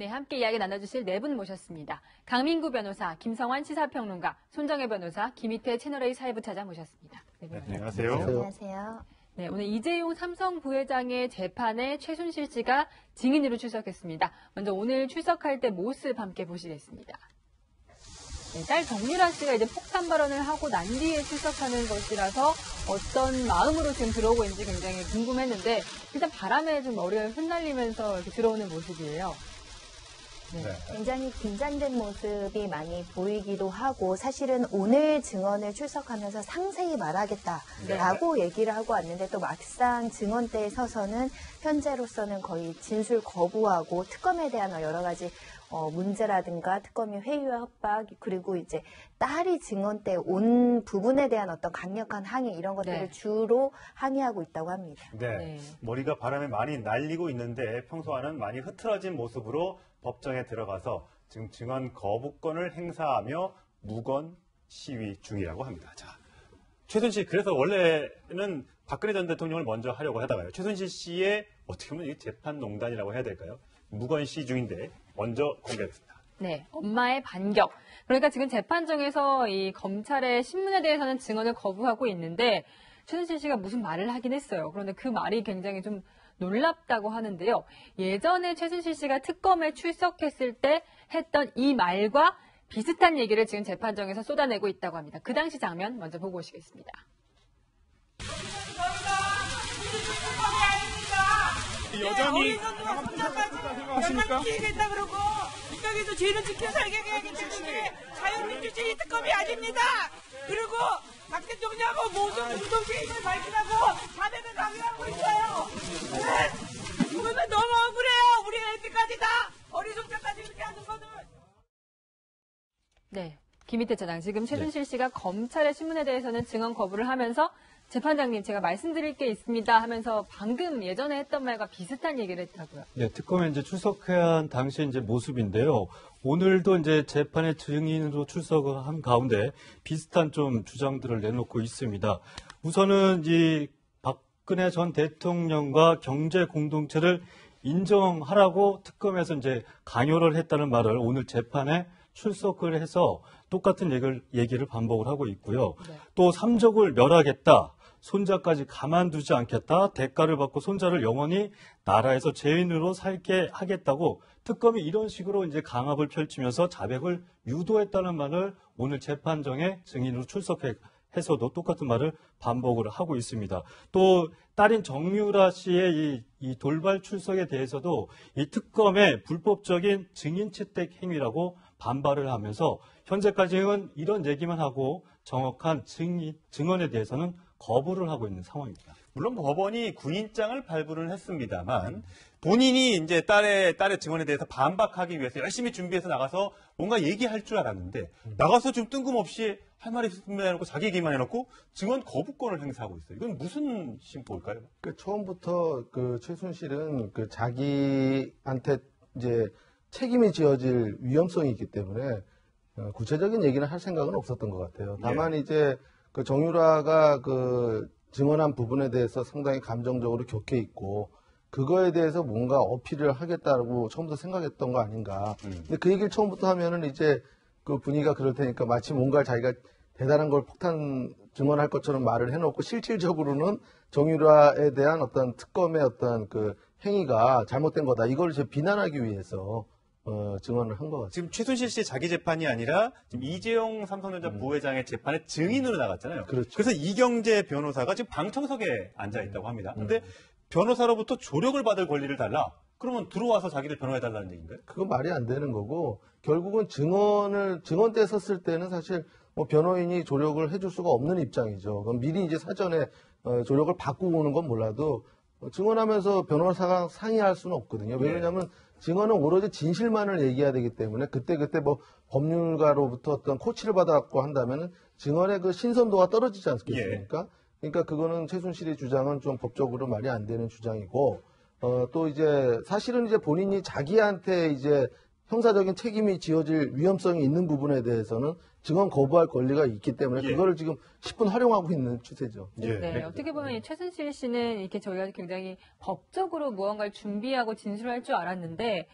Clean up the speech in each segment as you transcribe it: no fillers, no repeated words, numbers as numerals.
네, 함께 이야기 나눠주실 네 분 모셨습니다. 강민구 변호사, 김성환 시사평론가, 손정혜 변호사, 김희태 채널A 사회부 차장 모셨습니다. 네, 안녕하세요. 안녕하세요. 네, 오늘 이재용 삼성 부회장의 재판에 최순실 씨가 증인으로 출석했습니다. 먼저 오늘 출석할 때 모습 함께 보시겠습니다. 네, 딸 정유라 씨가 이제 폭탄 발언을 하고 난 뒤에 출석하는 것이라서 어떤 마음으로 지금 들어오고 있는지 굉장히 궁금했는데 일단 바람에 좀 머리가 흩날리면서 이렇게 들어오는 모습이에요. 네. 굉장히 긴장된 모습이 많이 보이기도 하고 사실은 오늘 증언을 출석하면서 상세히 말하겠다라고 얘기를 하고 왔는데 또 막상 증언대에 서서는 현재로서는 거의 진술 거부하고 특검에 대한 여러 가지 문제라든가 특검의 회유와 협박 그리고 이제 딸이 증언대에 온 부분에 대한 어떤 강력한 항의 이런 것들을 주로 항의하고 있다고 합니다. 네. 머리가 바람에 많이 날리고 있는데 평소와는 많이 흐트러진 모습으로 법정에 들어가서 지금 증언 거부권을 행사하며 무건 시위 중이라고 합니다. 자, 최순실 그래서 원래는 박근혜 전 대통령을 먼저 하려고 하다가요. 최순실 씨의 어떻게 보면 재판 농단이라고 해야 될까요? 무건 시위 중인데 먼저 공개했습니다. 네, 엄마의 반격. 그러니까 지금 재판정에서 이 검찰의 신문에 대해서는 증언을 거부하고 있는데 최순실 씨가 무슨 말을 하긴 했어요. 그런데 그 말이 굉장히 좀 놀랍다고 하는데요. 예전에 최순실 씨가 특검에 출석했을 때 했던 이 말과 비슷한 얘기를 지금 재판정에서 쏟아내고 있다고 합니다. 그 당시 장면 먼저 보고 오시겠습니다. 여전히 하십니까? 지키겠다 그러고 이쪽에서 죄는 지켜 살게 해야기 때문에 자유민주주의 특검이 아닙니다. 그리고 박 대통령하고 모든 운동시민을 발표하고 자백을 강요하고 있어요. 네? 그러면 너무 억울해요. 우리 애들까지 다 어리석자까지 이렇게 하는 거는. 네, 김희태 차장. 지금 최순실 씨가 검찰의 신문에 대해서는 증언 거부를 하면서 재판장님 제가 말씀드릴 게 있습니다 하면서 방금 예전에 했던 말과 비슷한 얘기를 했다고요. 네, 특검에 이제 출석한 당시 이제 모습인데요. 오늘도 이제 재판의 증인으로 출석을 한 가운데 비슷한 좀 주장들을 내놓고 있습니다. 우선은 이 박근혜 전 대통령과 경제 공동체를 인정하라고 특검에서 이제 강요를 했다는 말을 오늘 재판에 출석을 해서 똑같은 얘기를 반복을 하고 있고요. 또 삼족을 멸하겠다. 손자까지 가만두지 않겠다. 대가를 받고 손자를 영원히 나라에서 죄인으로 살게 하겠다고 특검이 이런 식으로 이제 강압을 펼치면서 자백을 유도했다는 말을 오늘 재판정에 증인으로 출석해서도 똑같은 말을 반복을 하고 있습니다. 또 딸인 정유라 씨의 이 돌발 출석에 대해서도 이 특검의 불법적인 증인 채택 행위라고 반발을 하면서 현재까지는 이런 얘기만 하고 정확한 증언에 대해서는 거부를 하고 있는 상황입니다. 물론 법원이 군인장을 발부를 했습니다만 본인이 이제 딸의 증언에 대해서 반박하기 위해서 열심히 준비해서 나가서 뭔가 얘기할 줄 알았는데 나가서 좀 뜬금없이 할 말이 있으면 해놓고 자기 얘기만 해놓고 증언 거부권을 행사하고 있어요. 이건 무슨 심보일까요? 처음부터 최순실은 자기한테 이제 책임이 지어질 위험성이 있기 때문에 구체적인 얘기는 할 생각은 없었던 것 같아요. 다만 이제 정유라가 증언한 부분에 대해서 상당히 감정적으로 격해 있고 그거에 대해서 뭔가 어필을 하겠다고 처음부터 생각했던 거 아닌가. 근데 그 얘기를 처음부터 하면은 이제 그 분위기가 그럴 테니까 마치 뭔가 자기가 대단한 걸 폭탄 증언할 것처럼 말을 해놓고 실질적으로는 정유라에 대한 어떤 특검의 어떤 그 행위가 잘못된 거다. 이걸 이제 비난하기 위해서 증언을 한 것 같습니다. 지금 최순실 씨의 자기 재판이 아니라 지금 이재용 삼성전자 부회장의 재판에 증인으로 나갔잖아요. 그렇죠. 그래서 이경재 변호사가 지금 방청석에 앉아 있다고 합니다. 그런데 변호사로부터 조력을 받을 권리를 달라. 그러면 들어와서 자기를 변호해달라는 얘기인가요? 그건 말이 안 되는 거고 결국은 증언대에 섰을 때는 사실 변호인이 조력을 해줄 수가 없는 입장이죠. 그럼 미리 이제 사전에 조력을 받고 오는 건 몰라도 증언하면서 변호사가 상의할 수는 없거든요. 왜냐하면 증언은 오로지 진실만을 얘기해야 되기 때문에 그때 법률가로부터 어떤 코치를 받아갖고 한다면은 증언의 그 신선도가 떨어지지 않겠습니까? 그러니까 그거는 최순실의 주장은 좀 법적으로 말이 안 되는 주장이고 또 이제 사실은 이제 본인이 자기한테 이제 형사적인 책임이 지어질 위험성이 있는 부분에 대해서는 증언 거부할 권리가 있기 때문에 그거를 지금 10분 활용하고 있는 추세죠. 네, 어떻게 보면 이 최순실 씨는 이렇게 저희가 굉장히 법적으로 무언가를 준비하고 진술할 줄 알았는데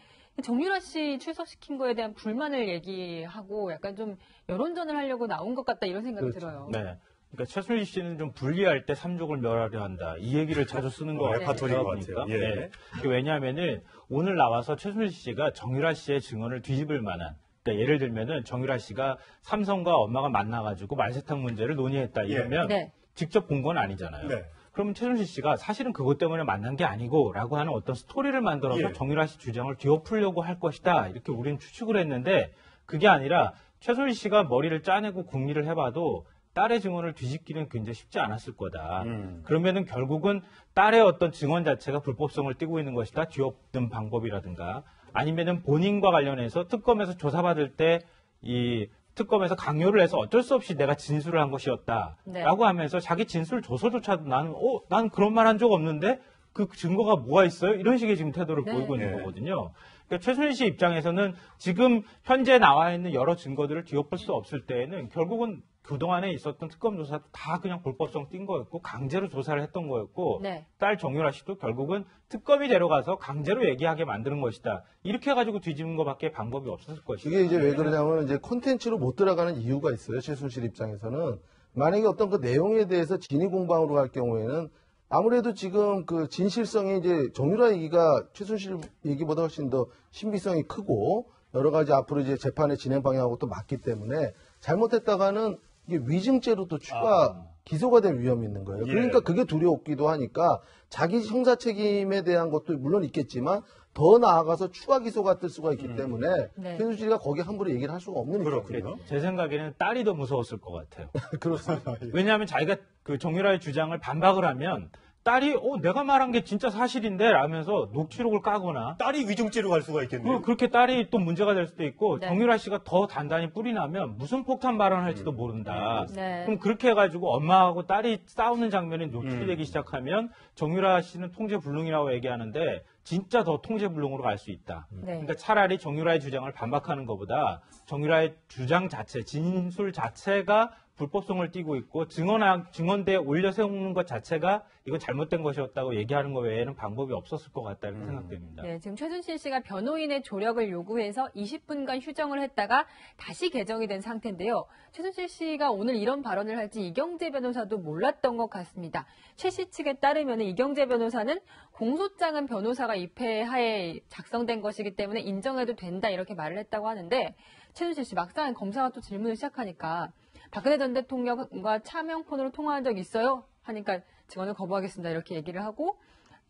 정유라 씨 출석시킨 거에 대한 불만을 얘기하고 약간 좀 여론전을 하려고 나온 것 같다 이런 생각이 그렇죠. 들어요. 네. 그러니까 최순실 씨는 좀 불리할 때 삼족을 멸하려 한다. 이 얘기를 자주 쓰는 거 같아요. 레파토리인 것 같아요. 예. 네. 왜냐하면은 오늘 나와서 최순실 씨가 정유라 씨의 증언을 뒤집을 만한, 그러니까 예를 들면은 정유라 씨가 삼성과 엄마가 만나가지고 말세탕 문제를 논의했다 이러면 네. 직접 본 건 아니잖아요. 네. 그러면 최순실 씨가 사실은 그것 때문에 만난 게 아니고라고 하는 어떤 스토리를 만들어서 예. 정유라 씨 주장을 뒤엎으려고 할 것이다. 이렇게 우리는 추측을 했는데 그게 아니라 최순실 씨가 머리를 짜내고 궁리를 해봐도 딸의 증언을 뒤집기는 굉장히 쉽지 않았을 거다. 그러면은 결국은 딸의 어떤 증언 자체가 불법성을 띠고 있는 것이다. 뒤엎는 방법이라든가 아니면은 본인과 관련해서 특검에서 조사받을 때 이 특검에서 강요를 해서 어쩔 수 없이 내가 진술을 한 것이었다라고 네. 하면서 자기 진술 조서조차도 난 그런 말 한 적 없는데 그 증거가 뭐가 있어요? 이런 식의 지금 태도를 네. 보이고 있는 네. 거거든요. 그러니까 최순실 씨 입장에서는 지금 현재 나와 있는 여러 증거들을 뒤엎을 수 없을 때에는 결국은 그동안에 있었던 특검 조사도 다 그냥 불법성 띈 거였고 강제로 조사를 했던 거였고 네. 딸 정유라 씨도 결국은 특검이 데려가서 강제로 얘기하게 만드는 것이다. 이렇게 해가지고 뒤집는 것밖에 방법이 없었을 것이다. 이게 이제 왜 그러냐면 이제 콘텐츠로 못 들어가는 이유가 있어요. 최순실 입장에서는 만약에 어떤 그 내용에 대해서 진위 공방으로 갈 경우에는 아무래도 지금 그 진실성이 이제 정유라 얘기가 최순실 얘기보다 훨씬 더 신비성이 크고 여러 가지 앞으로 이제 재판의 진행 방향하고 또 맞기 때문에 잘못했다가는 이게 위증죄로 또 추가 기소가 될 위험이 있는 거예요. 예. 그러니까 그게 두려웠기도 하니까 자기 형사 책임에 대한 것도 물론 있겠지만 더 나아가서 추가 기소가 뜰 수가 있기 때문에 네. 최순실이가 거기에 함부로 얘기를 할 수가 없는 그렇군요. 입장이에요. 제 생각에는 딸이 더 무서웠을 것 같아요. 그렇습니다. 왜냐하면 자기가 그 정유라의 주장을 반박을 하면 딸이 내가 말한 게 진짜 사실인데 라면서 녹취록을 까거나 딸이 위증죄로 갈 수가 있겠네요. 그렇게 딸이 또 문제가 될 수도 있고 네. 정유라 씨가 더 단단히 뿌리 나면 무슨 폭탄 발언할지도 모른다. 네. 그럼 그렇게 해가지고 엄마하고 딸이 싸우는 장면이 노출되기 시작하면 정유라 씨는 통제불능이라고 얘기하는데 진짜 더 통제불능으로 갈 수 있다. 네. 그러니까 차라리 정유라의 주장을 반박하는 것보다 정유라의 주장 자체, 진술 자체가 불법성을 띠고 있고 증언대에 올려 세우는 것 자체가 이건 잘못된 것이었다고 얘기하는 것 외에는 방법이 없었을 것 같다는 생각됩니다. 네, 지금 최순실 씨가 변호인의 조력을 요구해서 20분간 휴정을 했다가 다시 개정이 된 상태인데요. 최순실 씨가 오늘 이런 발언을 할지 이경재 변호사도 몰랐던 것 같습니다. 최 씨 측에 따르면 이경재 변호사는 공소장은 변호사가 입회하에 작성된 것이기 때문에 인정해도 된다 이렇게 말을 했다고 하는데 최순실 씨 막상 검사가 또 질문을 시작하니까 박근혜 전 대통령과 차명폰으로 통화한 적 있어요? 하니까 증언을 거부하겠습니다. 이렇게 얘기를 하고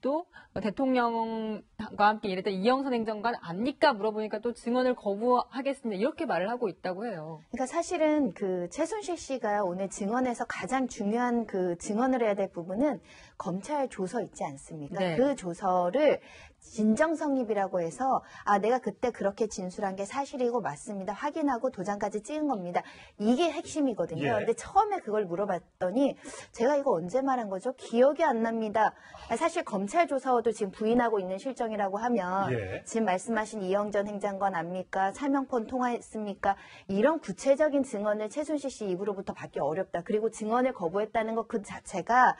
또 대통령과 함께 일했던 이영선 행정관 압니까? 물어보니까 또 증언을 거부하겠습니다. 이렇게 말을 하고 있다고 해요. 그러니까 사실은 그 최순실 씨가 오늘 증언에서 가장 중요한 그 증언을 해야 될 부분은 검찰 조서 있지 않습니까? 네. 그 조서를 진정성립이라고 해서 내가 그때 그렇게 진술한 게 사실이고 맞습니다. 확인하고 도장까지 찍은 겁니다. 이게 핵심이거든요. 예. 근데 처음에 그걸 물어봤더니 제가 이거 언제 말한 거죠? 기억이 안 납니다. 사실 검찰 조서도 지금 부인하고 있는 실정이라고 하면 예. 지금 말씀하신 이영전 행장관 압니까? 차명폰 통화했습니까? 이런 구체적인 증언을 최순실 씨 입으로부터 받기 어렵다. 그리고 증언을 거부했다는 것 그 자체가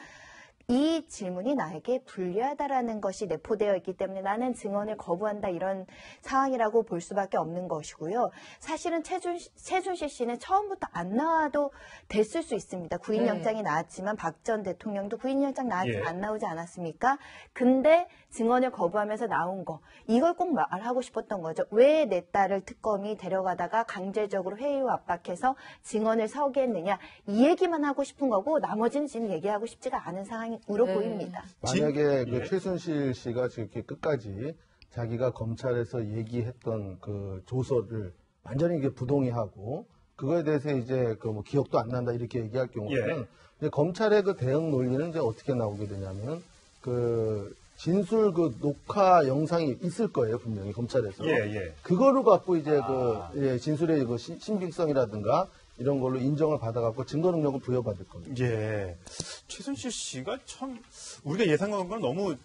이 질문이 나에게 불리하다라는 것이 내포되어 있기 때문에 나는 증언을 거부한다 이런 상황이라고 볼 수밖에 없는 것이고요. 사실은 최순실 씨는 처음부터 안 나와도 됐을 수 있습니다. 구인영장이 나왔지만 박 전 대통령도 구인영장 나왔지만 예. 안 나오지 않았습니까? 근데 증언을 거부하면서 나온 거 이걸 꼭 말하고 싶었던 거죠. 왜 내 딸을 특검이 데려가다가 강제적으로 회유 압박해서 증언을 서게 했느냐 이 얘기만 하고 싶은 거고 나머지는 지금 얘기하고 싶지가 않은 상황으로 네. 보입니다. 만약에 그 예. 최순실 씨가 이렇게 끝까지 자기가 검찰에서 얘기했던 그 조서를 완전히 이게 부동의하고 그거에 대해서 이제 그 뭐 기억도 안 난다 이렇게 얘기할 경우에는 예. 이제 검찰의 그 대응 논리는 이제 어떻게 나오게 되냐면 그 진술 그 녹화 영상이 있을 거예요 분명히 검찰에서 예. 그거를 갖고 이제 진술의 그 신빙성이라든가 이런 걸로 인정을 받아갖고 증거 능력을 부여받을 겁니다. 예. 최순실 씨가 참 우리가 예상한 건 너무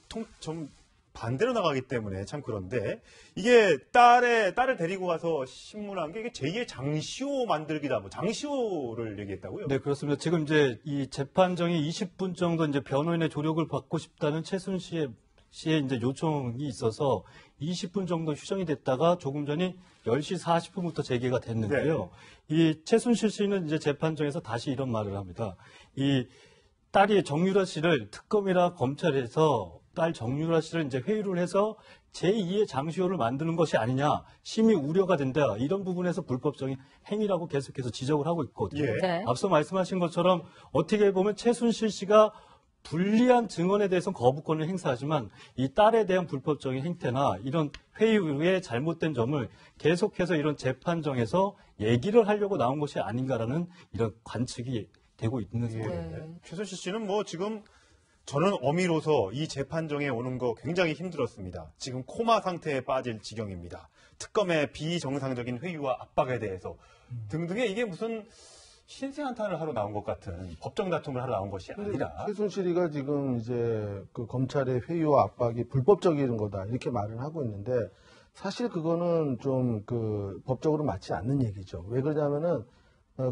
좀 반대로 나가기 때문에 참 그런데 이게 딸을 데리고 가서 신문한 게 이게 제2의 장시호 만들기다. 뭐 장시호를 얘기했다고요? 네, 그렇습니다. 지금 이제 이 재판정이 20분 정도 이제 변호인의 조력을 받고 싶다는 최순실의 씨의 이제 요청이 있어서 20분 정도 휴정이 됐다가 조금 전에 10시 40분부터 재개가 됐는데요. 이 최순실 씨는 이제 재판정에서 다시 이런 말을 합니다. 이 딸이 정유라 씨를 특검이나 검찰에서 딸 정유라 씨를 이제 회유를 해서 제2의 장시호를 만드는 것이 아니냐, 심히 우려가 된다. 이런 부분에서 불법적인 행위라고 계속해서 지적을 하고 있거든요. 예. 네. 앞서 말씀하신 것처럼 어떻게 보면 최순실 씨가 불리한 증언에 대해서는 거부권을 행사하지만 이 딸에 대한 불법적인 행태나 이런 회유의 잘못된 점을 계속해서 이런 재판정에서 얘기를 하려고 나온 것이 아닌가라는 이런 관측이 되고 있는 상황입니다. 네. 최순실 씨는 뭐 지금 저는 어미로서 이 재판정에 오는 거 굉장히 힘들었습니다. 지금 코마 상태에 빠질 지경입니다. 특검의 비정상적인 회유와 압박에 대해서 등등의 이게 무슨 신세한탄을 하러 나온 것 같은 법정 다툼을 하러 나온 것이 아니라 최순실이가 지금 이제 그 검찰의 회유와 압박이 불법적인 거다 이렇게 말을 하고 있는데 사실 그거는 좀 그 법적으로 맞지 않는 얘기죠. 왜 그러냐면은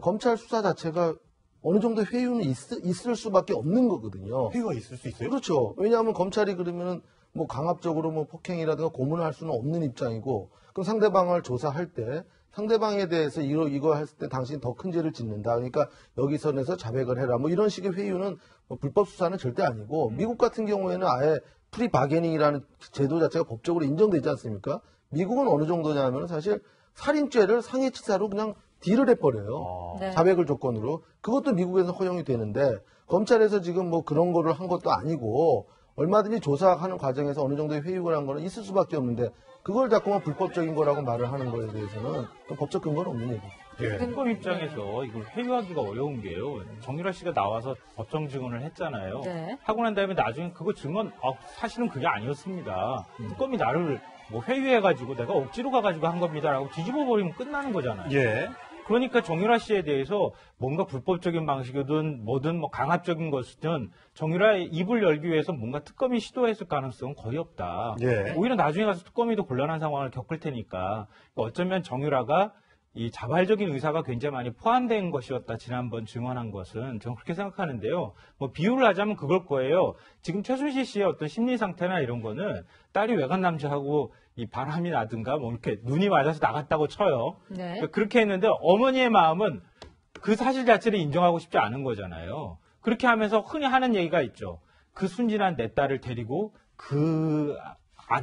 검찰 수사 자체가 어느 정도 회유는 있을 수밖에 없는 거거든요. 회유가 있을 수 있어요? 그렇죠. 왜냐하면 검찰이 그러면은 뭐 강압적으로 뭐 폭행이라든가 고문을 할 수는 없는 입장이고, 그럼 상대방을 조사할 때 상대방에 대해서 이거 했을 때 당신이 더 큰 죄를 짓는다. 그러니까 여기서 내서 자백을 해라. 뭐 이런 식의 회유는 뭐 불법 수사는 절대 아니고, 미국 같은 경우에는 아예 프리 바게닝이라는 제도 자체가 법적으로 인정되지 않습니까? 미국은 어느 정도냐면 사실 살인죄를 상해치사로 그냥 딜을 해버려요. 네. 자백을 조건으로. 그것도 미국에서 허용이 되는데, 검찰에서 지금 뭐 그런 거를 한 것도 아니고, 얼마든지 조사하는 과정에서 어느 정도의 회유를 한 거는 있을 수밖에 없는데, 그걸 자꾸만 불법적인 거라고 말을 하는 거에 대해서는 법적 근거는 없는 얘기죠. 예. 특검 입장에서 이걸 회유하기가 어려운 게요. 정유라 씨가 나와서 법정 증언을 했잖아요. 네. 하고 난 다음에 나중에 그거 증언, 사실은 그게 아니었습니다. 특검이 나를 뭐 회유해가지고 내가 억지로 가가지고 한 겁니다라고 뒤집어버리면 끝나는 거잖아요. 예. 그러니까 정유라 씨에 대해서 뭔가 불법적인 방식이든 뭐든 뭐 강압적인 것이든 정유라의 입을 열기 위해서 뭔가 특검이 시도했을 가능성은 거의 없다. 예. 오히려 나중에 가서 특검이 더 곤란한 상황을 겪을 테니까 어쩌면 정유라가 이 자발적인 의사가 굉장히 많이 포함된 것이었다. 지난번 증언한 것은 저는 그렇게 생각하는데요. 뭐 비유를 하자면 그걸 거예요. 지금 최순실 씨의 어떤 심리 상태나 이런 거는 딸이 외간 남자하고 이 바람이 나든가 뭐 이렇게 눈이 맞아서 나갔다고 쳐요. 네. 그러니까 그렇게 했는데 어머니의 마음은 그 사실 자체를 인정하고 싶지 않은 거잖아요. 그렇게 하면서 흔히 하는 얘기가 있죠. 그 순진한 내 딸을 데리고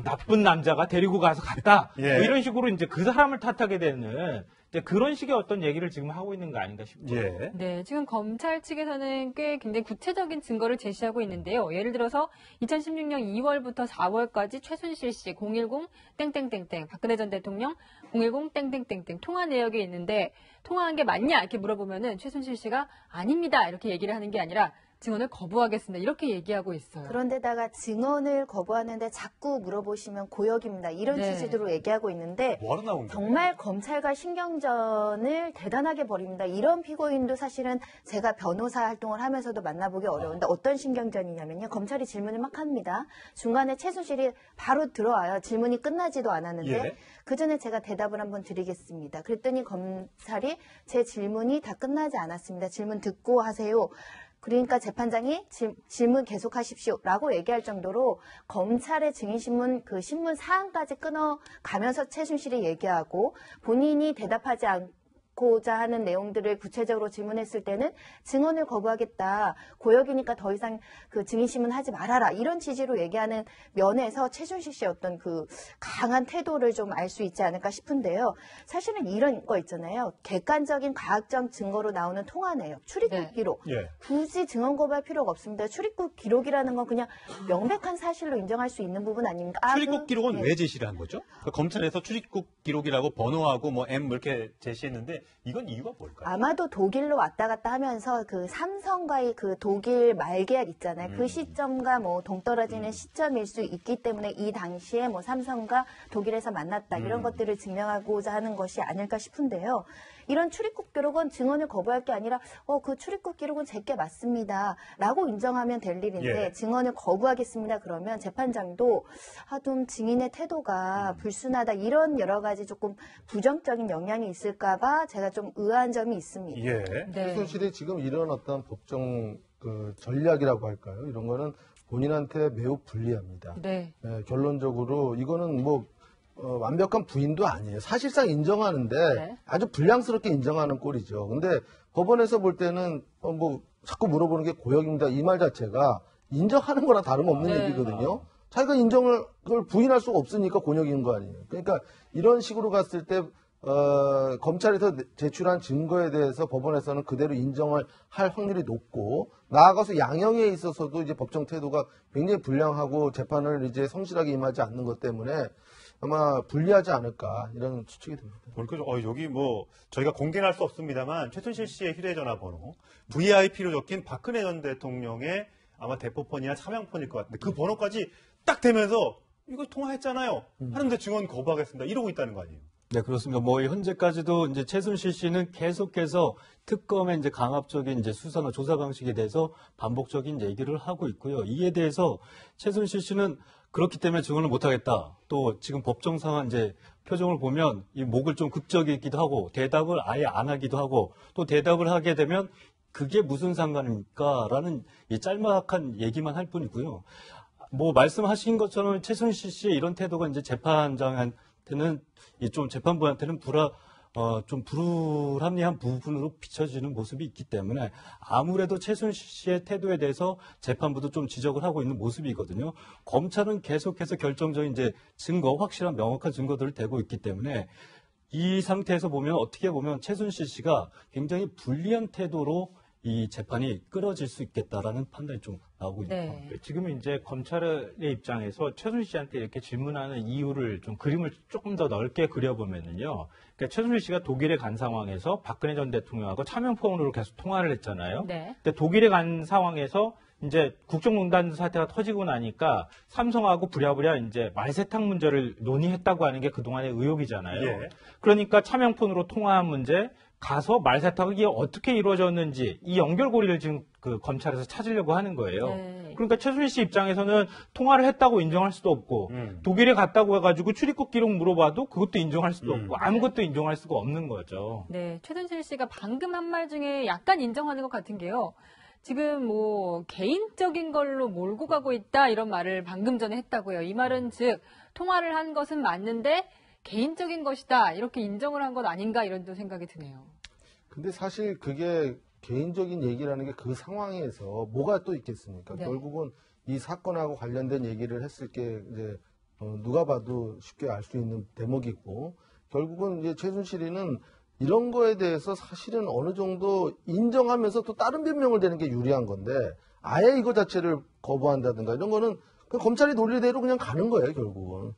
나쁜 남자가 데리고 가서 갔다. 예. 뭐 이런 식으로 이제 그 사람을 탓하게 되는 이제 그런 식의 어떤 얘기를 지금 하고 있는 거 아닌가 싶어요. 예. 네, 지금 검찰 측에서는 꽤 굉장히 구체적인 증거를 제시하고 있는데요. 예를 들어서 2016년 2월부터 4월까지 최순실 씨 010 땡땡땡땡 박근혜 전 대통령 010 땡땡땡땡 통화 내역이 있는데 통화한 게 맞냐 이렇게 물어보면은 최순실 씨가 아닙니다 이렇게 얘기를 하는 게 아니라 증언을 거부하겠습니다. 이렇게 얘기하고 있어요. 그런데다가 증언을 거부하는데 자꾸 물어보시면 고역입니다. 이런 네. 취지로 얘기하고 있는데 뭐하러 나온 거예요? 정말 검찰과 신경전을 대단하게 벌입니다. 이런 피고인도 사실은 제가 변호사 활동을 하면서도 만나보기 어려운데 어떤 신경전이냐면요. 검찰이 질문을 막 합니다. 중간에 최순실이 바로 들어와요. 질문이 끝나지도 않았는데 예. 그 전에 제가 대답을 한번 드리겠습니다. 그랬더니 검찰이 제 질문이 다 끝나지 않았습니다. 질문 듣고 하세요. 그러니까 재판장이 질문 계속하십시오 라고 얘기할 정도로 검찰의 증인신문 그 신문 사항까지 끊어가면서 최순실이 얘기하고 본인이 대답하지 않고자 하는 내용들을 구체적으로 질문했을 때는 증언을 거부하겠다. 고역이니까 더 이상 그 증인신문 하지 말아라. 이런 취지로 얘기하는 면에서 최순실 씨의 어떤 그 강한 태도를 좀 알 수 있지 않을까 싶은데요. 사실은 이런 거 있잖아요. 객관적인 과학적 증거로 나오는 통화 내역, 출입국 네. 기록. 예. 굳이 증언 거부할 필요가 없습니다. 출입국 기록이라는 건 그냥 명백한 사실로 인정할 수 있는 부분 아닙니까? 출입국 기록은 네. 왜 제시를 한 거죠? 그러니까 검찰에서 출입국 기록이라고 번호하고 뭐 M 이렇게 제시했는데 이건 이유가 뭘까요? 아마도 독일로 왔다 갔다 하면서 그 삼성과의 그 독일 말계약 있잖아요. 그 시점과 뭐 동떨어지는 시점일 수 있기 때문에 이 당시에 뭐 삼성과 독일에서 만났다 이런 것들을 증명하고자 하는 것이 아닐까 싶은데요. 이런 출입국 기록은 증언을 거부할 게 아니라 그 출입국 기록은 제게 맞습니다 라고 인정하면 될 일인데 예. 증언을 거부하겠습니다 그러면 재판장도 좀 증인의 태도가 불순하다 이런 여러 가지 조금 부정적인 영향이 있을까 봐 제가 좀 의아한 점이 있습니다. 예. 네. 최순실이 지금 이런 어떤 법정 그 전략이라고 할까요? 이런 거는 본인한테 매우 불리합니다. 네. 결론적으로 이거는 뭐 완벽한 부인도 아니에요. 사실상 인정하는데 네. 아주 불량스럽게 인정하는 꼴이죠. 근데 법원에서 볼 때는 뭐 자꾸 물어보는 게 고역입니다. 이 말 자체가 인정하는 거나 다름없는 네. 얘기거든요. 자기가 그걸 부인할 수가 없으니까 곤욕인 거 아니에요. 그러니까 이런 식으로 갔을 때 검찰에서 제출한 증거에 대해서 법원에서는 그대로 인정을 할 확률이 높고, 나아가서 양형에 있어서도 이제 법정 태도가 굉장히 불량하고 재판을 이제 성실하게 임하지 않는 것 때문에 아마 불리하지 않을까 이런 추측이 듭니다. 보니까 여기 뭐 저희가 공개할 수 없습니다만 최순실 씨의 휴대전화 번호 VIP로 적힌 박근혜 전 대통령의 아마 대포폰이나 차명폰일 것 같은데 그 번호까지 딱 대면서 이거 통화했잖아요 하는데 증언 거부하겠습니다 이러고 있다는 거 아니에요? 네, 그렇습니다. 뭐 현재까지도 이제 최순실 씨는 계속해서 특검의 이제 강압적인 이제 수사나 조사 방식에 대해서 반복적인 얘기를 하고 있고요. 이에 대해서 최순실 씨는 그렇기 때문에 증언을 못하겠다. 또 지금 법정 상황 이제 표정을 보면 이 목을 좀 극적이기도 하고 대답을 아예 안 하기도 하고 또 대답을 하게 되면 그게 무슨 상관입니까라는 이 짤막한 얘기만 할 뿐이고요. 뭐 말씀하신 것처럼 최순실 씨의 이런 태도가 이제 재판장한테는 좀 재판부한테는 좀 불합리한 부분으로 비춰지는 모습이 있기 때문에 아무래도 최순실 씨의 태도에 대해서 재판부도 좀 지적을 하고 있는 모습이거든요. 검찰은 계속해서 결정적인 이제 증거, 확실한 명확한 증거들을 대고 있기 때문에 이 상태에서 보면 어떻게 보면 최순실 씨가 굉장히 불리한 태도로 이 재판이 끌어질 수 있겠다라는 판단이 좀 나오고 있는 것 같아요. 지금 이제 검찰의 입장에서 최순실 씨한테 이렇게 질문하는 이유를 좀 그림을 조금 더 넓게 그려보면은요. 그러니까 최순실 씨가 독일에 간 상황에서 박근혜 전 대통령하고 차명폰으로 계속 통화를 했잖아요. 네. 근데 독일에 간 상황에서 이제 국정농단 사태가 터지고 나니까 삼성하고 부랴부랴 이제 말세탁 문제를 논의했다고 하는 게 그동안의 의혹이잖아요. 예. 그러니까 차명폰으로 통화한 문제, 가서 말세탁이 어떻게 이루어졌는지 이 연결고리를 지금 그 검찰에서 찾으려고 하는 거예요. 네. 그러니까 최순실 씨 입장에서는 통화를 했다고 인정할 수도 없고 독일에 갔다고 해가지고 출입국 기록 물어봐도 그것도 인정할 수도 없고 아무것도 인정할 수가 없는 거죠. 네, 최순실 씨가 방금 한 말 중에 약간 인정하는 것 같은 게요. 지금 뭐 개인적인 걸로 몰고 가고 있다 이런 말을 방금 전에 했다고요. 이 말은 즉 통화를 한 것은 맞는데 개인적인 것이다 이렇게 인정을 한 것 아닌가 이런 또 생각이 드네요. 근데 사실 그게 개인적인 얘기라는 게 그 상황에서 뭐가 또 있겠습니까? 네. 결국은 이 사건하고 관련된 얘기를 했을 게 이제 누가 봐도 쉽게 알 수 있는 대목이고, 결국은 이제 최순실이는 이런 거에 대해서 사실은 어느 정도 인정하면서 또 다른 변명을 대는 게 유리한 건데 아예 이거 자체를 거부한다든가 이런 거는 그냥 검찰이 논리대로 그냥 가는 거예요, 결국은.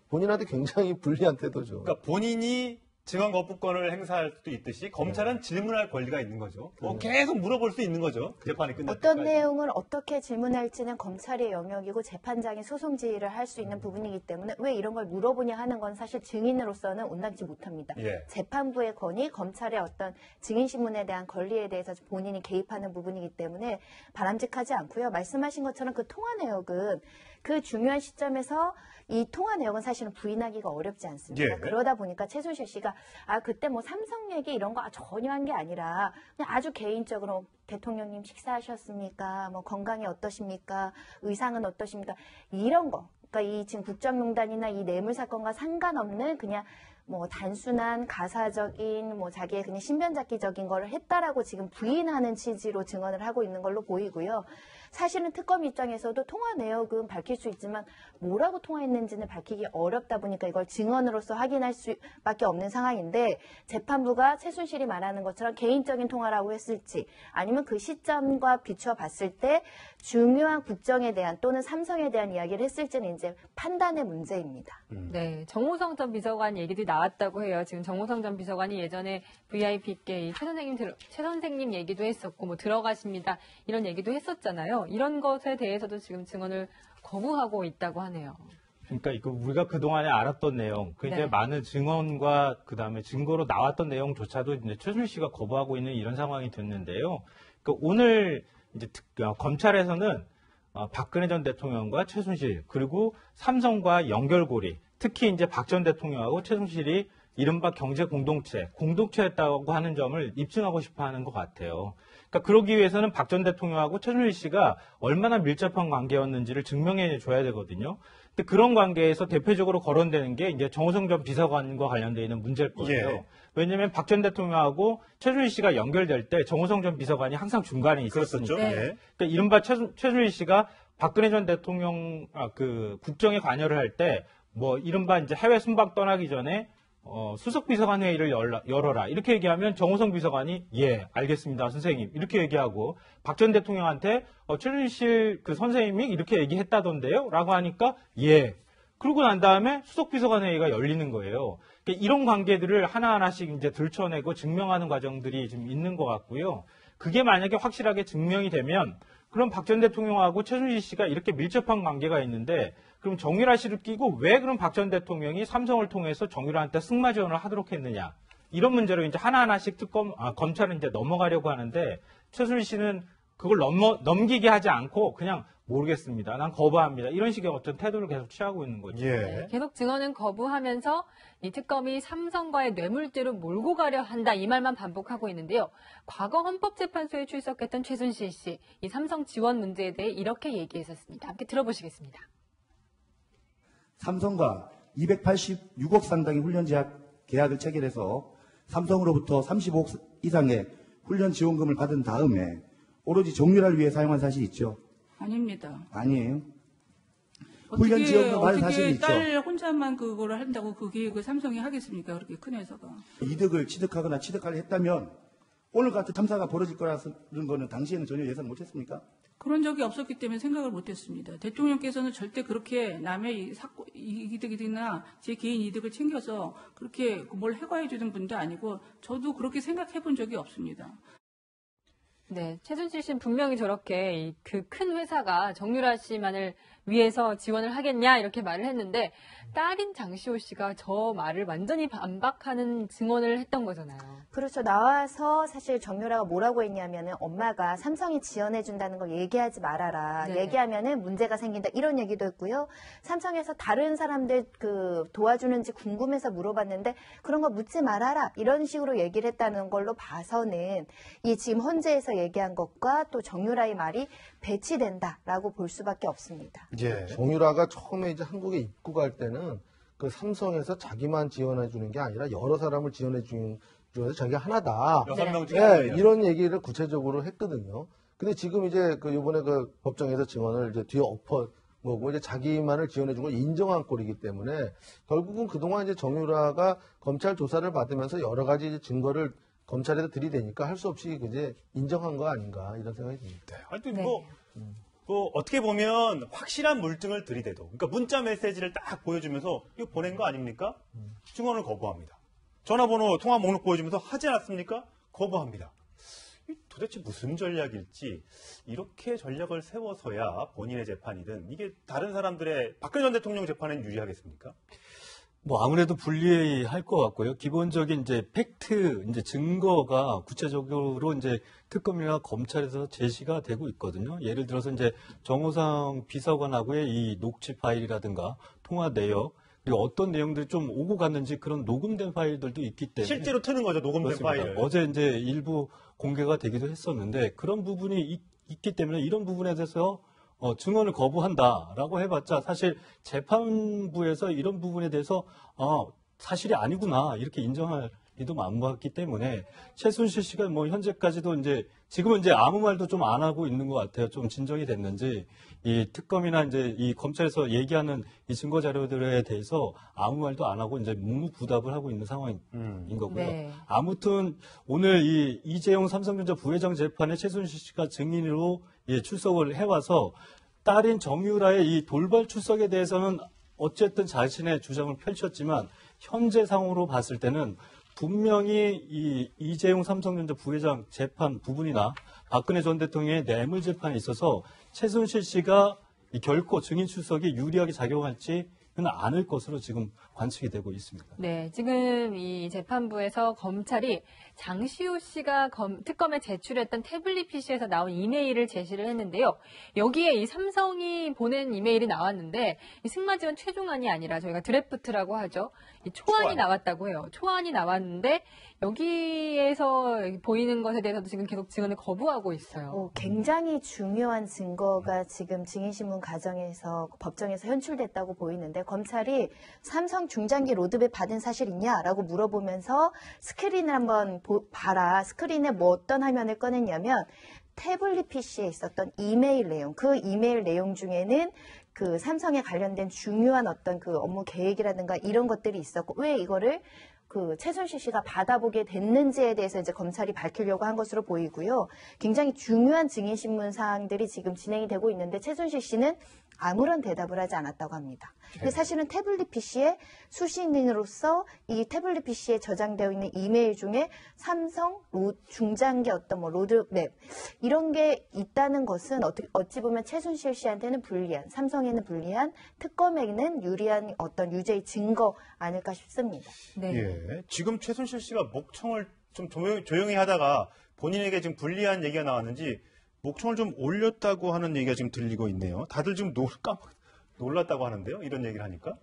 본인한테 굉장히 불리한 태도죠. 그러니까 본인이 증언 거부권을 행사할 수도 있듯이 검찰은 질문할 권리가 있는 거죠. 계속 물어볼 수 있는 거죠. 재판이 끝날 어떤 때까지. 내용을 어떻게 질문할지는 검찰의 영역이고 재판장이 소송 지휘를 할 수 있는 부분이기 때문에 왜 이런 걸 물어보냐 하는 건 사실 증인으로서는 온당치 못합니다. 예. 재판부의 권위, 검찰의 어떤 증인신문에 대한 권리에 대해서 본인이 개입하는 부분이기 때문에 바람직하지 않고요. 말씀하신 것처럼 그 통화 내역은 그 중요한 시점에서 이 통화 내역은 사실은 부인하기가 어렵지 않습니까? 예. 그러다 보니까 최순실 씨가 그때 뭐 삼성 얘기 이런 거 전혀 한 게 아니라 그냥 아주 개인적으로 대통령님 식사하셨습니까? 뭐 건강이 어떠십니까? 의상은 어떠십니까? 이런 거. 그러니까 이 지금 국정농단이나 이 뇌물 사건과 상관없는 그냥 뭐 단순한 가사적인 뭐 자기의 그냥 신변잡기적인 거를 했다라고 지금 부인하는 취지로 증언을 하고 있는 걸로 보이고요. 사실은 특검 입장에서도 통화 내역은 밝힐 수 있지만 뭐라고 통화했는지는 밝히기 어렵다 보니까 이걸 증언으로서 확인할 수밖에 없는 상황인데, 재판부가 최순실이 말하는 것처럼 개인적인 통화라고 했을지 아니면 그 시점과 비추어 봤을 때 중요한 국정에 대한 또는 삼성에 대한 이야기를 했을지는 이제 판단의 문제입니다. 네, 정호성 전 비서관 얘기도 나왔다고 해요. 지금 정호성 전 비서관이 예전에 VIP께 최 선생님 얘기도 했었고 뭐 들어가십니다 이런 얘기도 했었잖아요. 이런 것에 대해서도 지금 증언을 거부하고 있다고 하네요. 그러니까 이거 우리가 그동안에 알았던 내용, 그 이제 네. 많은 증언과 그다음에 증거로 나왔던 내용조차도 이제 최순실 씨가 거부하고 있는 이런 상황이 됐는데요. 그러니까 오늘 이제 검찰에서는 박근혜 전 대통령과 최순실 그리고 삼성과 연결고리, 특히 이제 박 전 대통령하고 최순실이 이른바 경제 공동체였다고 하는 점을 입증하고 싶어 하는 것 같아요. 그러니까 그러기 위해서는 박 전 대통령하고 최순실 씨가 얼마나 밀접한 관계였는지를 증명해 줘야 되거든요. 근데 그런 관계에서 대표적으로 거론되는 게 이제 정호성 전 비서관과 관련되어 있는 문제일 거예요. 예. 왜냐하면 박 전 대통령하고 최순실 씨가 연결될 때 정호성 전 비서관이 항상 중간에 있었으니까. 그렇죠. 네. 그러니까 이른바 최순실 씨가 박근혜 전 대통령 그 국정에 관여를 할 때 뭐 이른바 이제 해외 순방 떠나기 전에 수석 비서관 회의를 열어라 이렇게 얘기하면 정호성 비서관이 예 알겠습니다 선생님 이렇게 얘기하고 박 전 대통령한테 최순실 그 선생님이 이렇게 얘기했다던데요라고 하니까 예 그러고 난 다음에 수석 비서관 회의가 열리는 거예요. 그러니까 이런 관계들을 하나하나씩 이제 들춰내고 증명하는 과정들이 좀 있는 것 같고요. 그게 만약에 확실하게 증명이 되면 그럼 박 전 대통령하고 최순실 씨가 이렇게 밀접한 관계가 있는데 그럼 정유라 씨를 끼고 왜 그럼 박 전 대통령이 삼성을 통해서 정유라한테 승마 지원을 하도록 했느냐. 이런 문제로 이제 하나하나씩 검찰은 이제 넘어가려고 하는데 최순실 씨는 그걸 넘기게 하지 않고 그냥 모르겠습니다. 난 거부합니다. 이런 식의 어떤 태도를 계속 취하고 있는 거죠. 예. 계속 증언은 거부하면서 이 특검이 삼성과의 뇌물죄로 몰고 가려 한다 이 말만 반복하고 있는데요. 과거 헌법재판소에 출석했던 최순실 씨, 이 삼성 지원 문제에 대해 이렇게 얘기했었습니다. 함께 들어보시겠습니다. 삼성과 286억 상당의 훈련 계약을 체결해서 삼성으로부터 35억 이상의 훈련 지원금을 받은 다음에 오로지 정유라를 위해 사용한 사실이 있죠? 아닙니다. 아니에요. 훈련 지원금 받은 사실이 있죠. 딸 혼자만 그거를 한다고 그 계획을 삼성이 하겠습니까? 그렇게 큰 회사가. 이득을 취득하거나 취득하려 했다면 오늘 같은 참사가 벌어질 거라는 거는 당시에는 전혀 예상 못했습니까? 그런 적이 없었기 때문에 생각을 못했습니다. 대통령께서는 절대 그렇게 남의 이득이나 제 개인 이득을 챙겨서 그렇게 뭘 해과해 주는 분도 아니고 저도 그렇게 생각해 본 적이 없습니다. 네, 최순실 씨는 분명히 저렇게 그 큰 회사가 정유라 씨만을 위해서 지원을 하겠냐 이렇게 말을 했는데 딸인 장시호 씨가 저 말을 완전히 반박하는 증언을 했던 거잖아요. 그렇죠. 나와서 사실 정유라가 뭐라고 했냐면은 엄마가 삼성이 지원해준다는 걸 얘기하지 말아라. 네. 얘기하면은 문제가 생긴다. 이런 얘기도 했고요. 삼성에서 다른 사람들 도와주는지 궁금해서 물어봤는데 그런 거 묻지 말아라. 이런 식으로 얘기를 했다는 걸로 봐서는 이 지금 헌재에서 얘기한 것과 또 정유라의 말이 배치된다라고 볼 수밖에 없습니다. 예. 정유라가 처음에 이제 한국에 입국할 때는 그 삼성에서 자기만 지원해 주는 게 아니라 여러 사람을 지원해 주는 중에서 자기가 하나다. 6명 중에 예, 한 명이요. 이런 얘기를 구체적으로 했거든요. 근데 지금 이제 이번에 법정에서 증언을 이제 뒤에 엎어 거고 이제 자기만을 지원해 준 걸 인정한 꼴이기 때문에 결국은 그동안 이제 정유라가 검찰 조사를 받으면서 여러 가지 이제 증거를 검찰에서 들이대니까 할 수 없이 이제 인정한 거 아닌가 이런 생각이 듭니다. 네. 하여튼 네. 어떻게 보면 확실한 물증을 들이대도, 그러니까 문자 메시지를 딱 보여주면서 이거 보낸 거 아닙니까? 증언을 거부합니다. 전화번호 통화 목록 보여주면서 하지 않았습니까? 거부합니다. 도대체 무슨 전략일지 이렇게 전략을 세워서야 본인의 재판이든 이게 다른 사람들의 박근혜 전 대통령 재판엔 유리하겠습니까? 아무래도 불리할 것 같고요. 기본적인 이제 팩트, 이제 증거가 구체적으로 이제 특검이나 검찰에서 제시가 되고 있거든요. 예를 들어서 이제 정호성 비서관하고의 이 녹취 파일이라든가 통화 내역, 그리고 어떤 내용들이 좀 오고 갔는지 그런 녹음된 파일들도 있기 때문에. 실제로 트는 거죠, 녹음된 그렇습니다. 파일을. 어제 이제 일부 공개가 되기도 했었는데 그런 부분이 있기 때문에 이런 부분에 대해서 증언을 거부한다라고 해봤자 사실 재판부에서 이런 부분에 대해서 사실이 아니구나 이렇게 인정할 리도 만무했기 때문에 최순실 씨가 현재까지도 이제 지금은 이제 아무 말도 좀 안 하고 있는 것 같아요. 좀 진정이 됐는지 이 특검이나 이제 이 검찰에서 얘기하는 이 증거 자료들에 대해서 아무 말도 안 하고 이제 묵묵부답을 하고 있는 상황인 거고요. 네. 아무튼 오늘 이 이재용 삼성전자 부회장 재판에 최순실 씨가 증인으로 출석을 해와서 딸인 정유라의 이 돌발 출석에 대해서는 어쨌든 자신의 주장을 펼쳤지만 현재 상황으로 봤을 때는 분명히 이 이재용 삼성전자 부회장 재판 부분이나 박근혜 전 대통령의 뇌물 재판에 있어서 최순실 씨가 결코 증인 출석이 유리하게 작용할지 않을 것으로 지금 관측이 되고 있습니다. 네, 지금 이 재판부에서 검찰이 장시호 씨가 특검에 제출했던 태블릿 PC에서 나온 이메일을 제시를 했는데요. 여기에 이 삼성이 보낸 이메일이 나왔는데 이 승마지원 최종안이 아니라 저희가 드래프트라고 하죠. 이 초안이 나왔다고 해요. 초안이 나왔는데 여기에서 보이는 것에 대해서도 지금 계속 증언을 거부하고 있어요. 굉장히 중요한 증거가 지금 증인신문 과정에서 법정에서 현출됐다고 보이는데 검찰이 삼성 중장기 로드맵 받은 사실 있냐라고 물어보면서 스크린을 한번 봐라. 스크린에 뭐 어떤 화면을 꺼냈냐면 태블릿 PC에 있었던 이메일 내용, 그 이메일 내용 중에는 그 삼성에 관련된 중요한 어떤 그 업무 계획이라든가 이런 것들이 있었고 왜 이거를 그 최순실 씨가 받아보게 됐는지에 대해서 이제 검찰이 밝히려고 한 것으로 보이고요. 굉장히 중요한 증인신문 사항들이 지금 진행이 되고 있는데 최순실 씨는 아무런 대답을 하지 않았다고 합니다. 근데 사실은 태블릿 PC의 수신인으로서 이 태블릿 PC에 저장되어 있는 이메일 중에 삼성 중장기 어떤 뭐 로드맵 이런 게 있다는 것은 어찌 보면 최순실 씨한테는 불리한, 삼성에는 불리한, 특검에는 유리한 어떤 유죄의 증거 아닐까 싶습니다. 네. 예. 지금 최순실 씨가 목청을 좀 조용히 하다가 본인에게 지금 불리한 얘기가 나왔는지 목청을 좀 올렸다고 하는 얘기가 지금 들리고 있네요. 다들 지금 놀랐다고 하는데요. 이런 얘기를 하니까.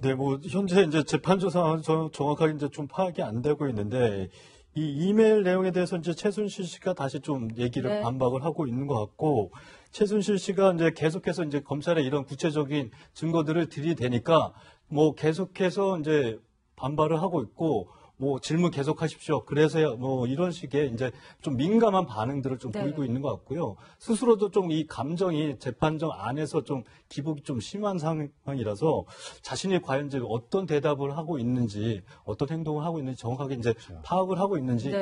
네, 뭐 현재 이제 재판조 상황은 정확하게 이제 좀 파악이 안 되고 있는데 이 이메일 내용에 대해서 이제 최순실 씨가 다시 좀 얘기를 반박을 하고 있는 것 같고 최순실 씨가 이제 계속해서 이제 검찰에 이런 구체적인 증거들을 들이대니까 뭐 계속해서 이제 반발을 하고 있고 뭐 질문 계속하십시오. 그래서 뭐 이런 식의 이제 좀 민감한 반응들을 좀 보이고 있는 것 같고요. 스스로도 좀 이 감정이 재판정 안에서 좀 기복이 좀 심한 상황이라서 자신이 과연 이제 어떤 대답을 하고 있는지 어떤 행동을 하고 있는지 정확하게 이제 파악을 하고 있는지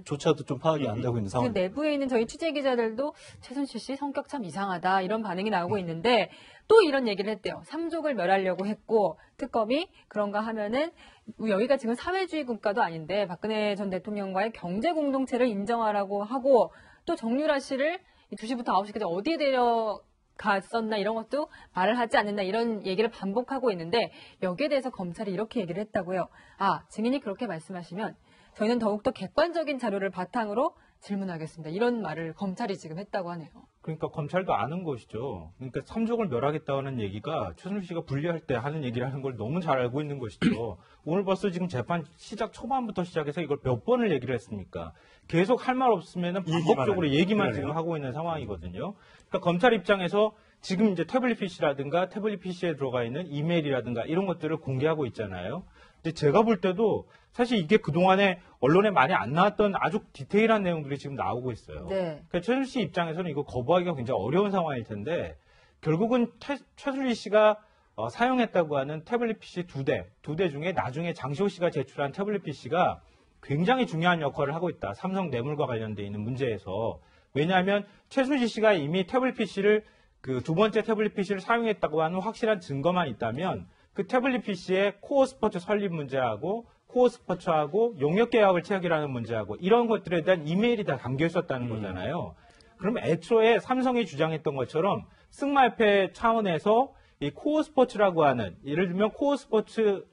조차도 좀 파악이 안 되고 있는 상황입니다. 내부에 있는 저희 취재 기자들도 최순실 씨 성격 참 이상하다 이런 반응이 나오고 있는데 또 이런 얘기를 했대요. 삼족을 멸하려고 했고 특검이 그런가 하면은 여기가 지금 사회주의 국가도 아닌데 박근혜 전 대통령과의 경제 공동체를 인정하라고 하고 또 정유라 씨를 2시부터 9시까지 어디에 데려갔었나 이런 것도 말을 하지 않는다 이런 얘기를 반복하고 있는데 여기에 대해서 검찰이 이렇게 얘기를 했다고요. 증인이 그렇게 말씀하시면 저희는 더욱더 객관적인 자료를 바탕으로 질문하겠습니다. 이런 말을 검찰이 지금 했다고 하네요. 그러니까 검찰도 아는 것이죠. 그러니까 삼족을 멸하겠다는 얘기가 최순실 씨가 분리할 때 하는 얘기를 하는 걸 너무 잘 알고 있는 것이죠. 오늘 벌써 지금 재판 시작 초반부터 시작해서 이걸 몇 번을 얘기를 했습니까? 계속 할 말 없으면 반복적으로 얘기만 지금 하고 있는 상황이거든요. 그러니까 검찰 입장에서 지금 이제 태블릿 PC라든가 태블릿 PC에 들어가 있는 이메일이라든가 이런 것들을 공개하고 있잖아요. 근데 제가 볼 때도 사실 이게 그동안에 언론에 많이 안 나왔던 아주 디테일한 내용들이 지금 나오고 있어요. 그러니까 최순실 씨 입장에서는 이거 거부하기가 굉장히 어려운 상황일 텐데 결국은 최순실 씨가 사용했다고 하는 태블릿 PC 두 대 중에 나중에 장시호 씨가 제출한 태블릿 PC가 굉장히 중요한 역할을 하고 있다. 삼성 뇌물과 관련돼 있는 문제에서. 왜냐하면 최순실 씨가 이미 태블릿 PC를 그 두 번째 태블릿 PC를 사용했다고 하는 확실한 증거만 있다면 그 태블릿 PC의 코어 스포츠 설립 문제하고 코어 스포츠하고 용역 계약을 체결하는 문제하고 이런 것들에 대한 이메일이 다 담겨 있었다는 거잖아요. 그러면 애초에 삼성이 주장했던 것처럼 승마협회 차원에서 이 코어 스포츠라고 하는 예를 들면 코어 스포츠를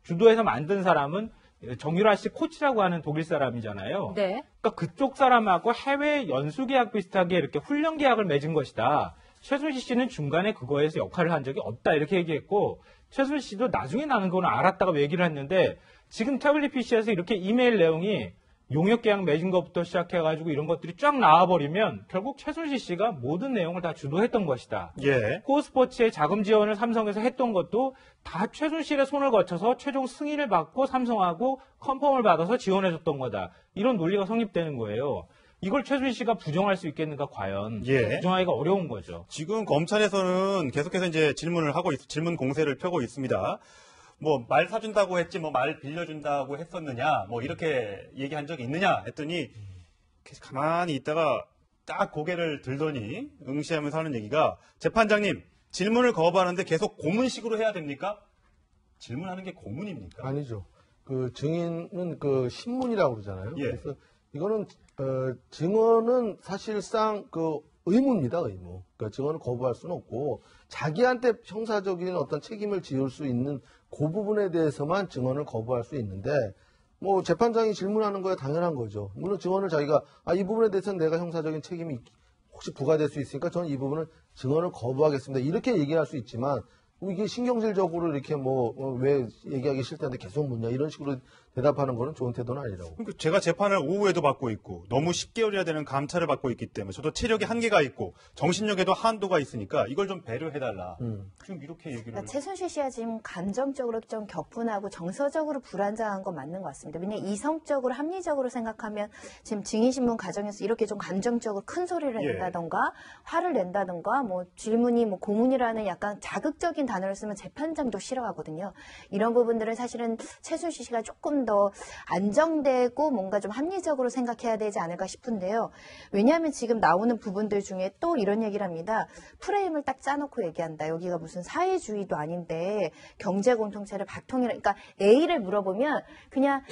주도해서 만든 사람은 정유라 씨 코치라고 하는 독일 사람이잖아요. 그러니까 그쪽 사람하고 해외 연수 계약 비슷하게 이렇게 훈련 계약을 맺은 것이다. 최순실 씨는 중간에 그거에서 역할을 한 적이 없다 이렇게 얘기했고 최순실 씨도 나중에 나는 그건 알았다고 얘기를 했는데 지금 태블릿 PC에서 이렇게 이메일 내용이 용역 계약 맺은 것부터 시작해가지고 이런 것들이 쫙 나와버리면 결국 최순실 씨가 모든 내용을 다 주도했던 것이다. 코어스포츠의 자금 지원을 삼성에서 했던 것도 다 최순실의 손을 거쳐서 최종 승인을 받고 삼성하고 컨펌을 받아서 지원해줬던 거다. 이런 논리가 성립되는 거예요. 이걸 최순실 씨가 부정할 수 있겠는가 과연 부정하기가 어려운 거죠. 지금 검찰에서는 계속해서 이제 질문 공세를 펴고 있습니다. 뭐 말 사준다고 했지 뭐 말 빌려준다고 했었느냐 뭐 이렇게 얘기한 적이 있느냐 했더니 가만히 있다가 딱 고개를 들더니 응시하면서 하는 얘기가 재판장님 질문을 거부하는데 계속 고문식으로 해야 됩니까? 질문하는 게 고문입니까? 아니죠. 그 증인은 그 신문이라고 그러잖아요. 그래서 이거는 증언은 사실상 그 의무입니다, 의무. 그러니까 증언을 거부할 수는 없고 자기한테 형사적인 어떤 책임을 지을 수 있는 그 부분에 대해서만 증언을 거부할 수 있는데 뭐 재판장이 질문하는 거야 당연한 거죠. 물론 증언을 자기가 이 부분에 대해서는 내가 형사적인 책임이 혹시 부과될 수 있으니까 저는 이 부분은 증언을 거부하겠습니다. 이렇게 얘기할 수 있지만 이게 신경질적으로 이렇게 왜 얘기하기 싫다는데 계속 묻냐 이런 식으로 대답하는 거는 좋은 태도는 아니라고. 그러니까 제가 재판을 오후에도 받고 있고 너무 10개월이나 되는 감찰을 받고 있기 때문에 저도 체력에 한계가 있고 정신력에도 한도가 있으니까 이걸 좀 배려해달라. 지금 이렇게 얘기를. 그러니까 최순실 씨가 지금 감정적으로 좀 격분하고 정서적으로 불안정한 건 맞는 것 같습니다. 왜냐하면 이성적으로 합리적으로 생각하면 지금 증인신문 과정에서 이렇게 좀 감정적으로 큰 소리를 낸다던가 화를 낸다던가 뭐 질문이 뭐 고문이라는 약간 자극적인 단어를 쓰면 재판장도 싫어하거든요. 이런 부분들은 사실은 최순실 씨가 조금 더 안정되고 뭔가 좀 합리적으로 생각해야 되지 않을까 싶은데요. 왜냐하면 지금 나오는 부분들 중에 또 이런 얘기를 합니다. 프레임을 딱 짜놓고 얘기한다. 여기가 무슨 사회주의도 아닌데 경제 공동체를 바통이라, 그러니까 A를 물어보면 그냥